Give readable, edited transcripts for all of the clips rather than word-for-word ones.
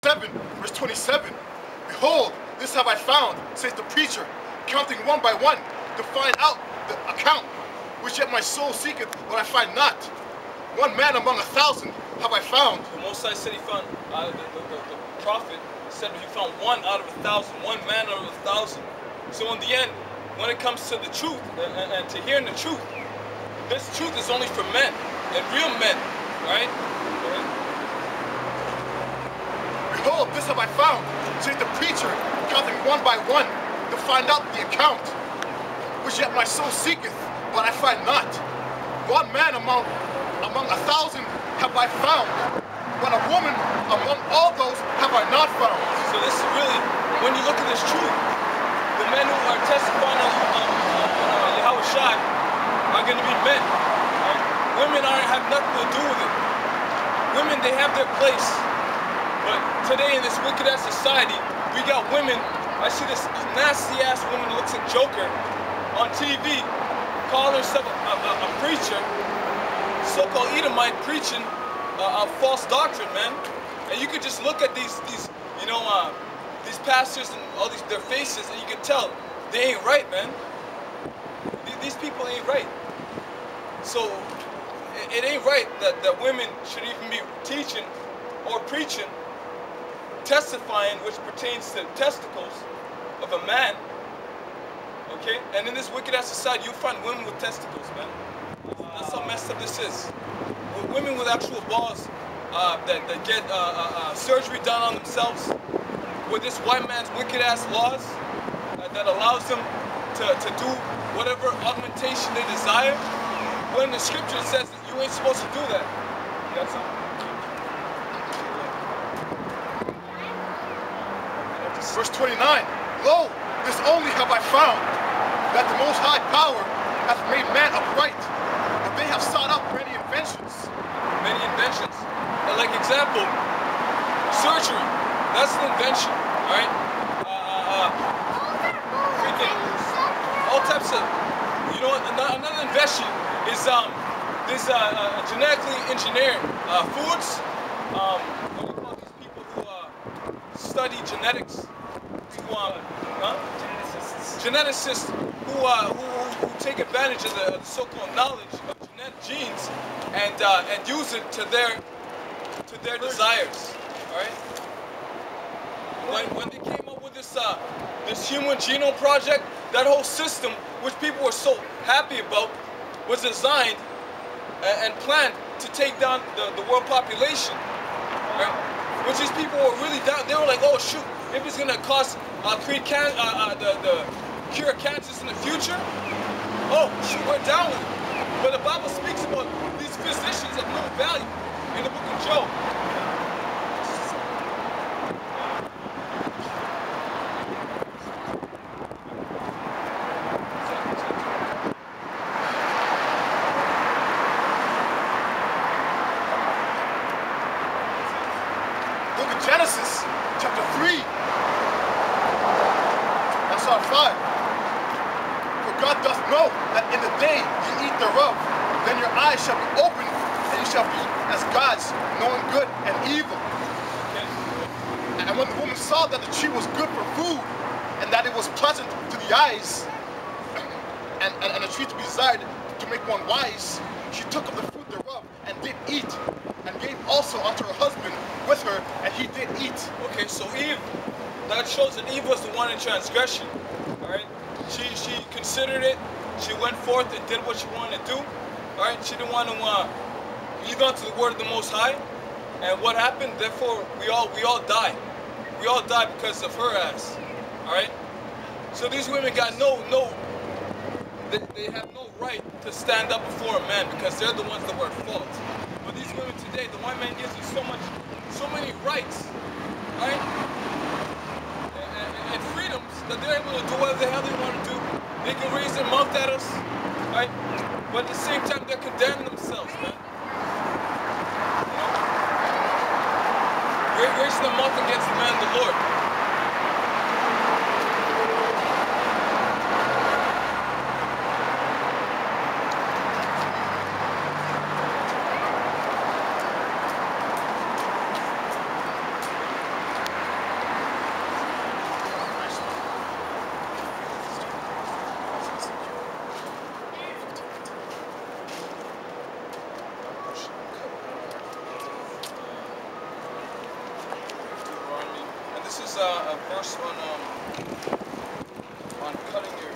7, verse 27. Behold, this have I found, says the preacher, counting one by one, to find out the account, which yet my soul seeketh, but I find not. One man among 1,000 have I found. The Most High said he found, the prophet said he found one out of 1,000, one man out of 1,000. So in the end, when it comes to the truth and to hearing the truth, this truth is only for men and real men, right? Behold, this have I found, says the preacher, counting one by one, to find out the account, which yet my soul seeketh, but I find not. One man among 1,000 have I found, but a woman among all those have I not found. So this is really, when you look at this truth, the men who are testifying on Yahweh Shai are going to be men. Right? Women have nothing to do with it. Women, they have their place. But today in this wicked-ass society, we got women. I see this nasty-ass woman who looks like Joker on TV, calling herself a preacher, so-called Edomite, preaching a false doctrine, man. And you could just look at these pastors and all their faces, and you can tell they ain't right, man. These people ain't right. So it ain't right that women should even be teaching or preaching, testifying, which pertains to the testicles of a man. Okay? And in this wicked-ass society, you'll find women with testicles, man. That's how messed up this is. Women with actual balls that get surgery done on themselves with this white man's wicked-ass laws that allows them to do whatever augmentation they desire, when the scripture says that you ain't supposed to do that. That's all. Verse 29, Lo, this only have I found, that the Most High Power hath made man upright, but they have sought out many inventions. Many inventions. Like example, surgery. That's an invention, right? All types of, another invention is this genetically engineered foods. What do you call these people who study genetics? Geneticists who take advantage of the so-called knowledge of genes and use it to their desires. All right. When they came up with this human genome project, that whole system, which people were so happy about, was designed and planned to take down the world population. Right? Which these people were really down. They were like, oh shoot, if it's gonna cause the cure cancers in the future, oh shoot, we're down with it. But the Bible speaks about these physicians of no value in the book of Job. Look at Genesis chapter 3. That's our 5. For God doth know that in the day you eat thereof, then your eyes shall be opened, and you shall be as gods, knowing good and evil. And when the woman saw that the tree was good for food, and that it was pleasant to the eyes, and a tree to be desired to make one wise, she took of the fruit thereof, and did eat, and gave also unto her husband with her, and he did eat. Okay, so Eve, that shows that Eve was the one in transgression. Alright? She considered it, she went forth and did what she wanted to do. Alright, she didn't want to lead on to the word of the Most High. And what happened? Therefore, we all die. We all die because of her ass. Alright? So these women got they have no right to stand up before a man because they're the ones that were at fault. But these women today, the white man gives them so many rights, right? And freedoms that they're able to do whatever the hell they want to do. They can raise their mouth at us, right? But at the same time, they're condemning themselves, man. You know? Raising their mouth against the man of the Lord. This is a verse on cutting your.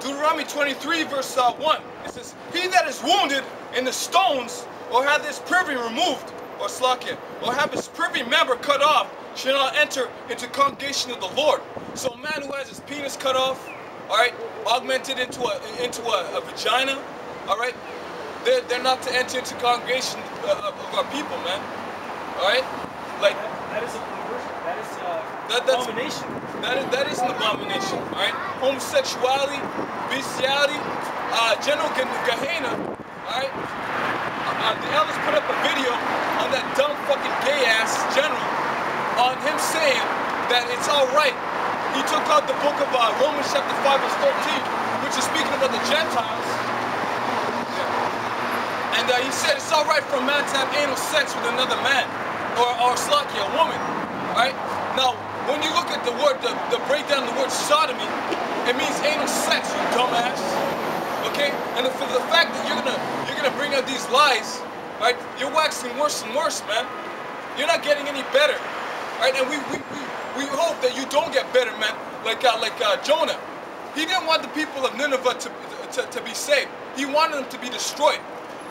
Deuteronomy 23 verse 1. It says, "He that is wounded in the stones, or hath his privy removed, or slakia, or have his privy member cut off, shall not enter into congregation of the Lord." So a man who has his penis cut off, all right, augmented into a vagina, all right, they're not to enter into congregation of our people, man. All right, like that is a perversion. That is that's abomination. That is an abomination, all right? Homosexuality, bestiality, general Gehenna, all right? The elders put up a video on that dumb fucking gay ass general on him saying that it's all right. He took out the book of Romans chapter 5 verse 13, which is speaking about the Gentiles. Yeah. And he said it's all right for a man to have anal sex with another man, or slakia, a woman, all right? Now, when you look at the word, the breakdown of the word sodomy, it means anal sex, you dumbass. Okay? And for the fact that you're gonna bring out these lies, right? You're waxing worse and worse, man. You're not getting any better, right? And we hope that you don't get better, man. Like Jonah, he didn't want the people of Nineveh to be saved. He wanted them to be destroyed.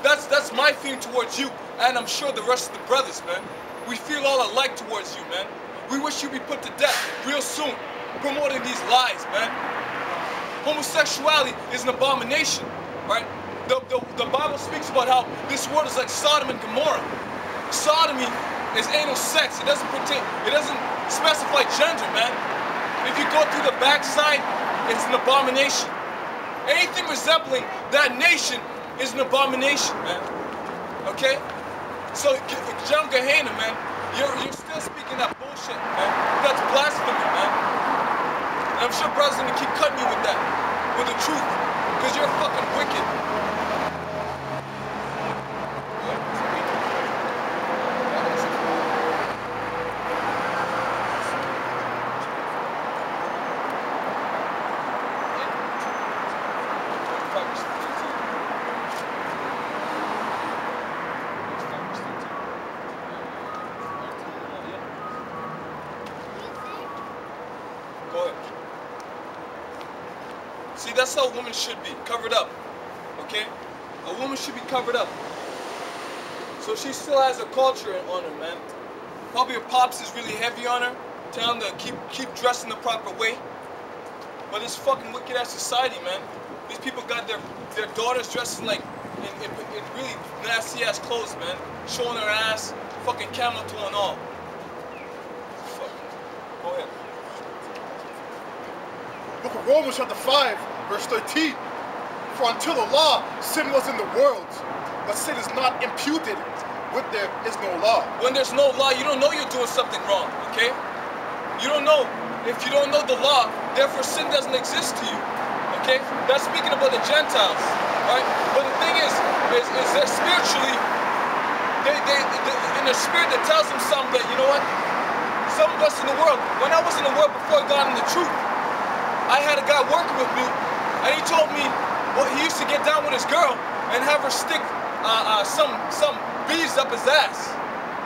That's my theme towards you, and I'm sure the rest of the brothers, man. We feel all alike towards you, man. We wish you'd be put to death real soon, promoting these lies, man. Homosexuality is an abomination, right? The Bible speaks about how this world is like Sodom and Gomorrah. Sodomy is anal sex. It doesn't specify gender, man. If you go through the backside, it's an abomination. Anything resembling that nation is an abomination, man. Okay? So, John Gehenna, man, you're still speaking that bullshit, man. That's blasphemy, man. And I'm sure brothers gonna keep cutting you with that, with the truth, because you're fucking wicked. See, that's how a woman should be, covered up, okay? A woman should be covered up. So she still has a culture on her, man. Probably her pops is really heavy on her, telling her to keep dressing the proper way. But it's fucking wicked ass society, man. These people got their daughters dressing like in really nasty ass clothes, man. Showing her ass, fucking camel toe and all. Fuck. Go ahead. Book of Romans chapter 5, verse 13. For until the law, sin was in the world, but sin is not imputed with there is no law. When there's no law, you don't know you're doing something wrong, okay? You don't know. If you don't know the law, therefore sin doesn't exist to you, okay? That's speaking about the Gentiles, right? But the thing is they're spiritually, they in their spirit that tells them something that, you know what? Some of us in the world, when I was in the world before I got in the truth, I had a guy working with me, and he told me, well, he used to get down with his girl and have her stick some beads up his ass,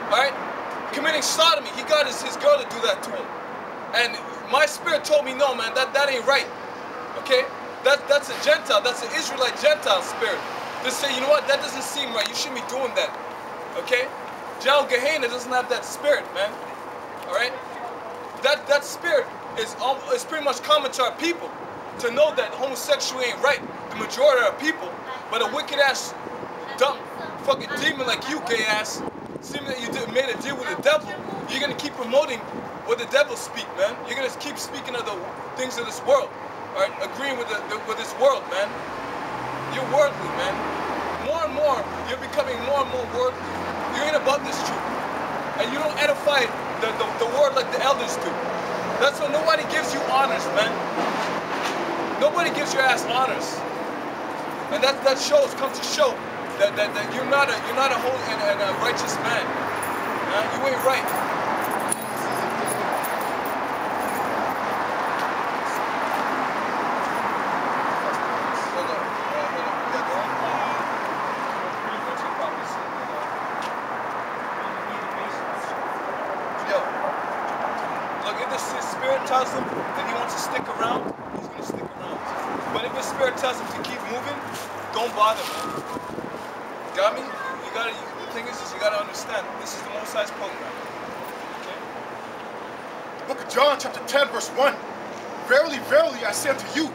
right? Committing sodomy. He got his girl to do that to him. And my spirit told me, no, man, that ain't right, okay? That's a Gentile, that's an Israelite Gentile spirit. To say, you know what, that doesn't seem right, you shouldn't be doing that, okay? John Gehenna doesn't have that spirit, man, all right? That spirit is pretty much common to our people, to know that homosexuality ain't right, the majority of our people, but a wicked ass, dumb, fucking demon like you, gay ass, seeming that you made a deal with the devil, you're gonna keep promoting what the devil speak, man. You're gonna keep speaking of the things of this world, all right? Agreeing with this world, man. You're worldly, man. More and more, you're becoming more and more worldly. You ain't about this truth, and you don't edify the word like the elders do. That's why nobody gives you honors, man. Nobody gives your ass honors, and that comes to show that you're not a holy and a righteous man. You ain't right. Hold on. spirit tells him that he wants to stick around, he's going to stick around. But if his spirit tells him to keep moving, don't bother, man. Got me? The thing is you gotta understand, this is the Most High's program. Okay? The book of John, chapter 10, verse 1. Verily, verily, I say unto you,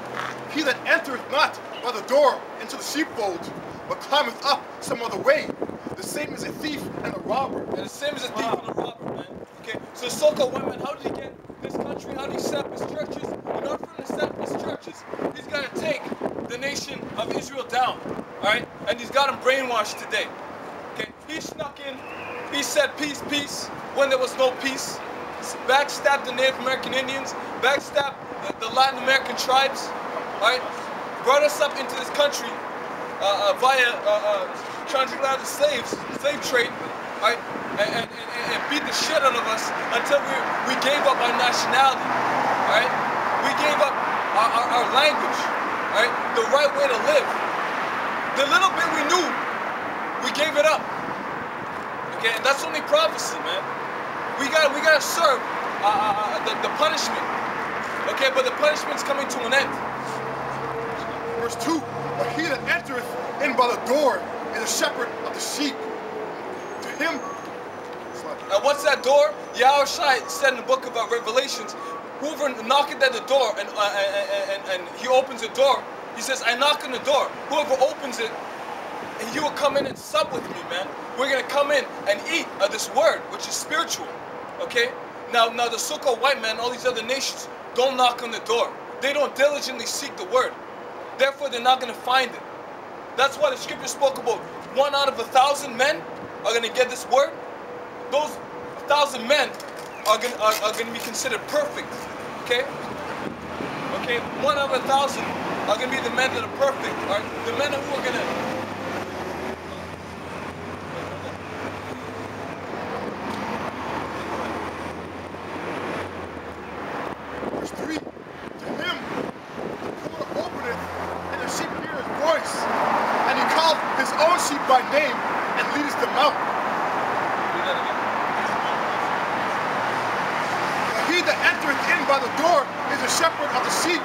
he that entereth not by the door into the sheepfold, but climbeth up some other way, the same is a thief and a robber. And the same as a thief and a robber, man. Okay? So so-called white man, how did he get this country? How did he set up his churches? In order for him to set up his churches, he's got to take the nation of Israel down. Alright? And he's got them brainwashed today. Okay? He snuck in, he said peace, peace, when there was no peace. Backstabbed the Native American Indians, backstabbed the Latin American tribes. Alright? Brought us up into this country via transatlantic slave trade. Alright? And beat the shit out of us until we gave up our nationality. Alright? We gave up our language. Alright? The right way to live. The little bit we knew, we gave it up. Okay, and that's only prophecy, man. We gotta serve the punishment. Okay, but the punishment's coming to an end. Verse 2. But he that entereth in by the door is a shepherd of the sheep. To him. Now what's that door? Yahushua said in the book of Revelations, whoever knocketh at the door and he opens the door, he says, I knock on the door. Whoever opens it, and you will come in and sup with me, man. We're going to come in and eat of this word, which is spiritual. Okay? Now the so-called white man, all these other nations, don't knock on the door. They don't diligently seek the word. Therefore, they're not going to find it. That's why the scripture spoke about 1 out of 1,000 men are going to get this word. Those 1,000 men are going to be considered perfect. Okay? Okay? 1 out of 1,000 are going to be the men that are perfect. All right? The men who are going to... Verse 3. To him the porter openeth, and the sheep hear his voice, and he calleth his own sheep by name, and leadeth them out. Read that again. He that entereth in by the door is a shepherd of the sheep.